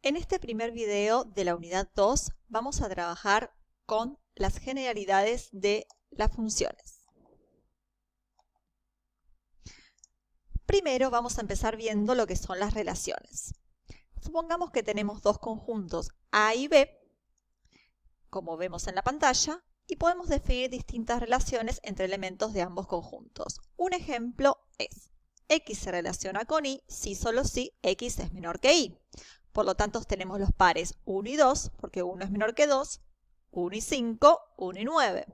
En este primer video de la unidad 2 vamos a trabajar con las generalidades de las funciones. Primero vamos a empezar viendo lo que son las relaciones. Supongamos que tenemos dos conjuntos A y B, como vemos en la pantalla, y podemos definir distintas relaciones entre elementos de ambos conjuntos. Un ejemplo es: X se relaciona con Y si solo si X es menor que Y. Por lo tanto, tenemos los pares 1 y 2, porque 1 es menor que 2, 1 y 5, 1 y 9.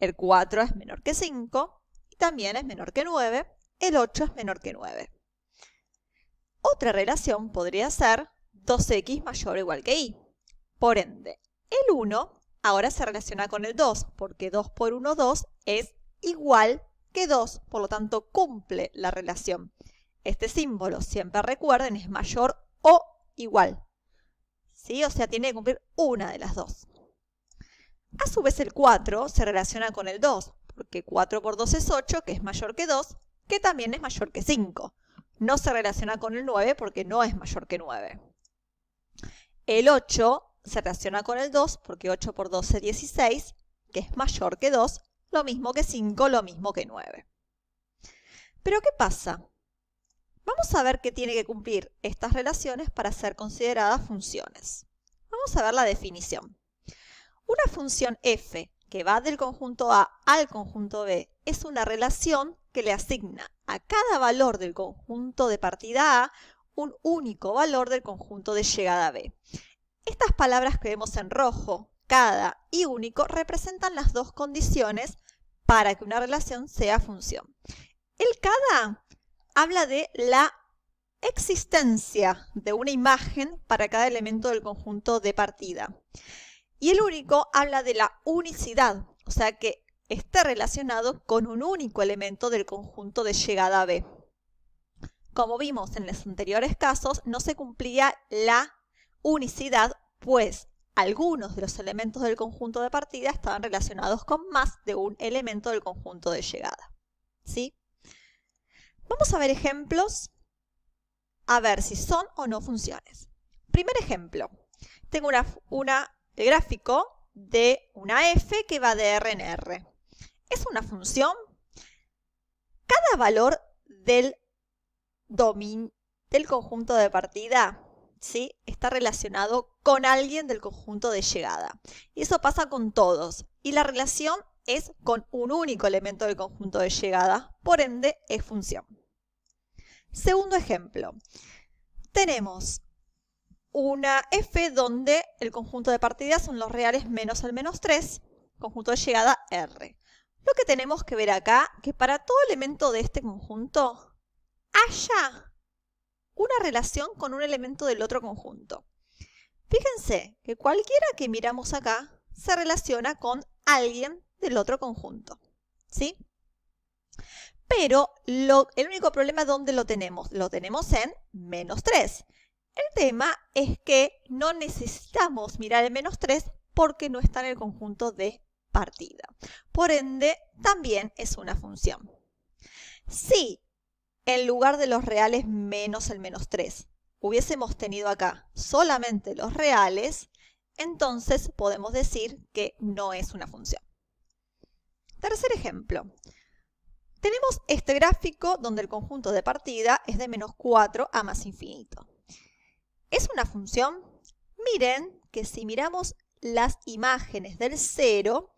El 4 es menor que 5 y también es menor que 9. El 8 es menor que 9. Otra relación podría ser 2x mayor o igual que y. Por ende, el 1 ahora se relaciona con el 2, porque 2 por 1, 2 es igual que 2, por lo tanto cumple la relación. Este símbolo, siempre recuerden, es mayor o igual. ¿Sí? O sea, tiene que cumplir una de las dos. A su vez, el 4 se relaciona con el 2, porque 4 por 2 es 8, que es mayor que 2, que también es mayor que 5. No se relaciona con el 9 porque no es mayor que 9. El 8 se relaciona con el 2 porque 8 por 2 es 16, que es mayor que 2, lo mismo que 5, lo mismo que 9. Pero ¿qué pasa? Vamos a ver qué tiene que cumplir estas relaciones para ser consideradas funciones. Vamos a ver la definición. Una función f que va del conjunto A al conjunto B es una relación que le asigna a cada valor del conjunto de partida A un único valor del conjunto de llegada B. Estas palabras que vemos en rojo, cada y único, representan las dos condiciones para que una relación sea función. El cada habla de la existencia de una imagen para cada elemento del conjunto de partida. Y el único habla de la unicidad, o sea que esté relacionado con un único elemento del conjunto de llegada B. Como vimos en los anteriores casos, no se cumplía la unicidad, pues algunos de los elementos del conjunto de partida estaban relacionados con más de un elemento del conjunto de llegada. ¿Sí? Vamos a ver ejemplos, a ver si son o no funciones. Primer ejemplo, tengo el gráfico de una f que va de R en R. ¿Es una función? Cada valor del conjunto de partida, ¿sí?, está relacionado con alguien del conjunto de llegada. Y eso pasa con todos. Y la relación es con un único elemento del conjunto de llegada, por ende es función. Segundo ejemplo, tenemos una f donde el conjunto de partida son los reales menos el menos 3, conjunto de llegada R. Lo que tenemos que ver acá, que para todo elemento de este conjunto haya una relación con un elemento del otro conjunto. Fíjense que cualquiera que miramos acá se relaciona con alguien del otro conjunto, ¿sí? Pero el único problema, ¿dónde lo tenemos? Lo tenemos en menos 3. El tema es que no necesitamos mirar el menos 3 porque no está en el conjunto de partida. Por ende, también es una función. Si en lugar de los reales menos el menos 3 hubiésemos tenido acá solamente los reales, entonces podemos decir que no es una función. Tercer ejemplo. Tenemos este gráfico donde el conjunto de partida es de menos 4 a más infinito. ¿Es una función? Miren que si miramos las imágenes del 0,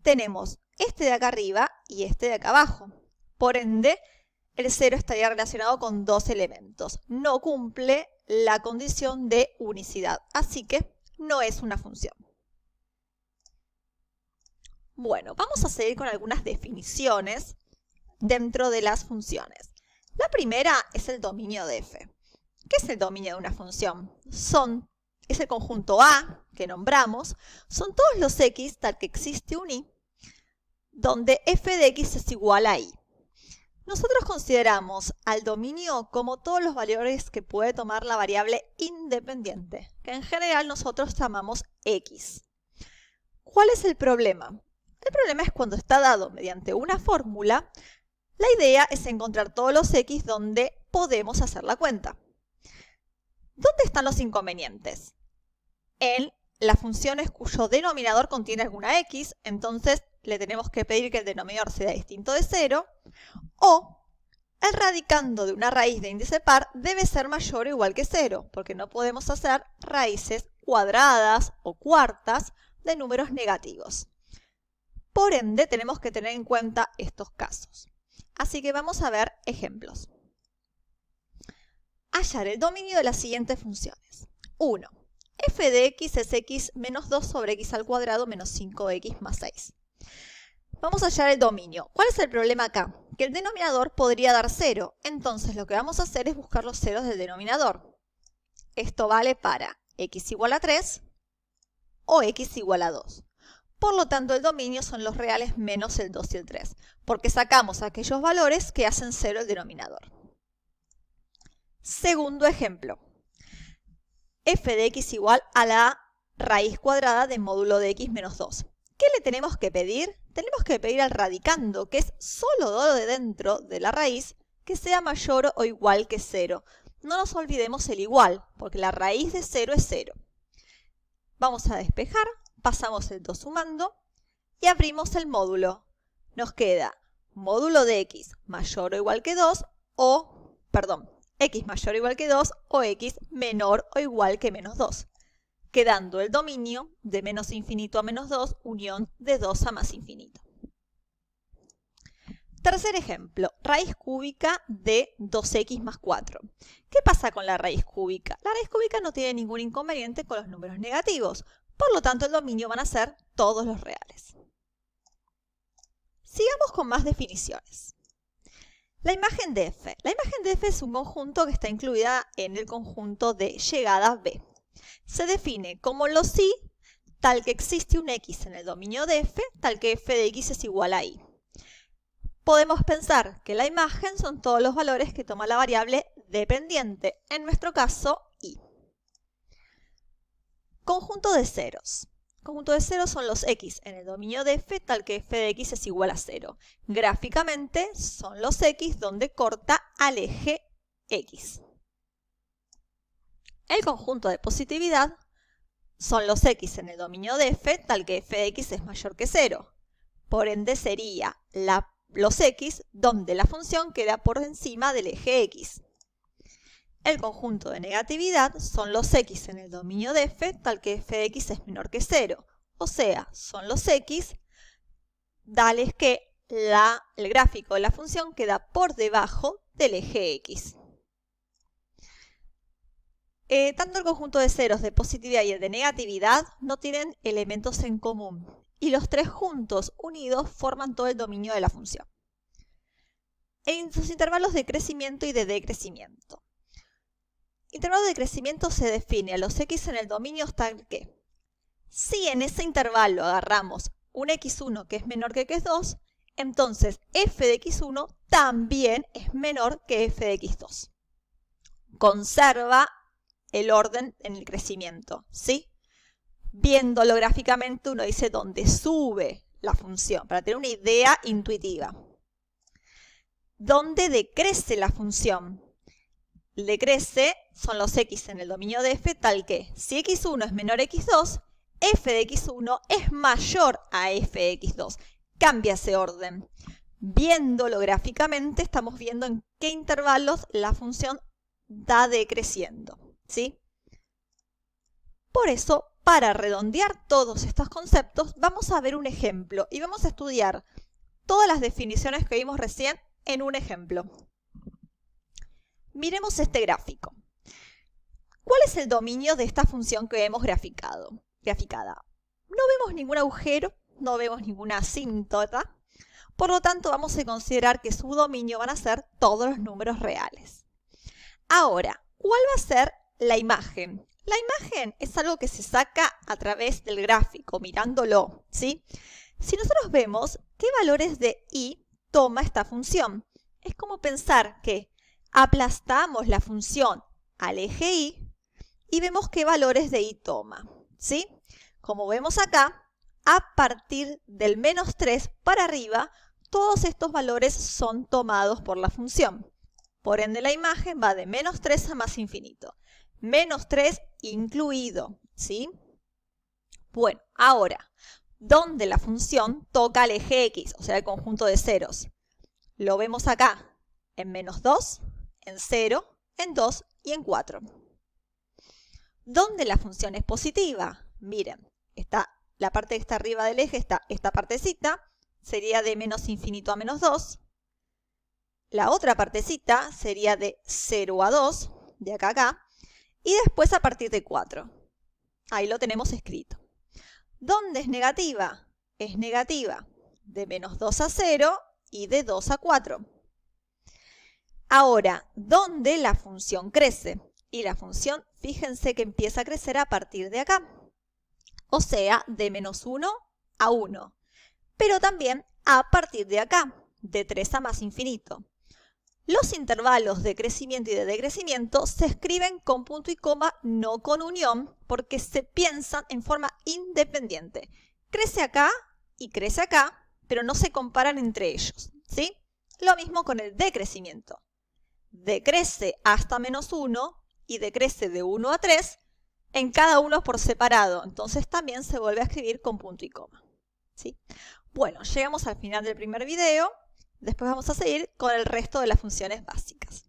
tenemos este de acá arriba y este de acá abajo. Por ende, el 0 estaría relacionado con dos elementos. No cumple la condición de unicidad, así que no es una función. Bueno, vamos a seguir con algunas definiciones dentro de las funciones. La primera es el dominio de f. ¿Qué es el dominio de una función? Es el conjunto A que nombramos, son todos los x tal que existe un y, donde f de x es igual a y. Nosotros consideramos al dominio como todos los valores que puede tomar la variable independiente, que en general nosotros llamamos x. ¿Cuál es el problema? El problema es cuando está dado mediante una fórmula, la idea es encontrar todos los x donde podemos hacer la cuenta. ¿Dónde están los inconvenientes? En las funciones cuyo denominador contiene alguna x, entonces le tenemos que pedir que el denominador sea distinto de 0, o el radicando de una raíz de índice par debe ser mayor o igual que 0, porque no podemos hacer raíces cuadradas o cuartas de números negativos. Por ende, tenemos que tener en cuenta estos casos. Así que vamos a ver ejemplos. Hallar el dominio de las siguientes funciones. 1. F de x es x menos 2 sobre x al cuadrado menos 5x más 6. Vamos a hallar el dominio. ¿Cuál es el problema acá? Que el denominador podría dar 0. Entonces lo que vamos a hacer es buscar los ceros del denominador. Esto vale para x igual a 3 o x igual a 2. Por lo tanto, el dominio son los reales menos el 2 y el 3, porque sacamos aquellos valores que hacen 0 el denominador. Segundo ejemplo. F de x igual a la raíz cuadrada de módulo de x menos 2. ¿Qué le tenemos que pedir? Tenemos que pedir al radicando, que es solo lo de dentro de la raíz, que sea mayor o igual que 0. No nos olvidemos el igual, porque la raíz de 0 es 0. Vamos a despejar, pasamos el 2 sumando y abrimos el módulo. Nos queda módulo de x mayor o igual que 2 o, perdón, x mayor o igual que 2 o x menor o igual que menos 2. Quedando el dominio de menos infinito a menos 2, unión de 2 a más infinito. Tercer ejemplo, raíz cúbica de 2x más 4. ¿Qué pasa con la raíz cúbica? La raíz cúbica no tiene ningún inconveniente con los números negativos, por lo tanto el dominio van a ser todos los reales. Sigamos con más definiciones. La imagen de f. La imagen de f es un conjunto que está incluida en el conjunto de llegada B. Se define como lo si, tal que existe un x en el dominio de f, tal que f de x es igual a y. Podemos pensar que la imagen son todos los valores que toma la variable dependiente, en nuestro caso y. Conjunto de ceros. Conjunto de ceros son los x en el dominio de f, tal que f de x es igual a 0. Gráficamente son los x donde corta al eje x. El conjunto de positividad son los x en el dominio de f, tal que f de x es mayor que 0. Por ende sería los x donde la función queda por encima del eje x. El conjunto de negatividad son los x en el dominio de f, tal que f de x es menor que 0. O sea, son los x dales que el gráfico de la función queda por debajo del eje x. Tanto el conjunto de ceros de positividad y el de negatividad no tienen elementos en común y los tres juntos, unidos, forman todo el dominio de la función. En sus intervalos de crecimiento y de decrecimiento. Intervalo de crecimiento se define a los x en el dominio tal que, si en ese intervalo agarramos un x1 que es menor que x2, entonces f de x1 también es menor que f de x2. Conserva el orden en el crecimiento, ¿sí? Viéndolo gráficamente uno dice dónde sube la función, para tener una idea intuitiva. ¿Dónde decrece la función? Decrece son los x en el dominio de f, tal que si x1 es menor a x2, f de x1 es mayor a f de x2. Cambia ese orden. Viéndolo gráficamente estamos viendo en qué intervalos la función da decreciendo, ¿sí? Por eso, para redondear todos estos conceptos, vamos a ver un ejemplo y vamos a estudiar todas las definiciones que vimos recién en un ejemplo. Miremos este gráfico. ¿Cuál es el dominio de esta función que hemos graficada? No vemos ningún agujero, no vemos ninguna asíntota, por lo tanto vamos a considerar que su dominio van a ser todos los números reales. Ahora, ¿cuál va a ser la imagen? La imagen es algo que se saca a través del gráfico, mirándolo, ¿sí? Si nosotros vemos qué valores de y toma esta función, es como pensar que aplastamos la función al eje y vemos qué valores de y toma, ¿sí? Como vemos acá, a partir del menos 3 para arriba, todos estos valores son tomados por la función. Por ende, la imagen va de menos 3 a más infinito. menos 3 incluido, ¿sí? Bueno, ahora, ¿dónde la función toca el eje X, o sea, el conjunto de ceros? Lo vemos acá, en menos 2, en 0, en 2 y en 4. ¿Dónde la función es positiva? Miren, está la parte que está arriba del eje, está esta partecita, sería de menos infinito a menos 2. La otra partecita sería de 0 a 2, de acá a acá, y después a partir de 4. Ahí lo tenemos escrito. ¿Dónde es negativa? Es negativa de menos 2 a 0 y de 2 a 4. Ahora, ¿dónde la función crece? Y la función, fíjense que empieza a crecer a partir de acá. O sea, de menos 1 a 1. Pero también a partir de acá, de 3 a más infinito. Los intervalos de crecimiento y de decrecimiento se escriben con punto y coma, no con unión, porque se piensan en forma independiente. Crece acá y crece acá, pero no se comparan entre ellos, ¿sí? Lo mismo con el decrecimiento. Decrece hasta menos 1 y decrece de 1 a 3, en cada uno por separado. Entonces también se vuelve a escribir con punto y coma, ¿sí? Bueno, llegamos al final del primer video. Después vamos a seguir con el resto de las funciones básicas.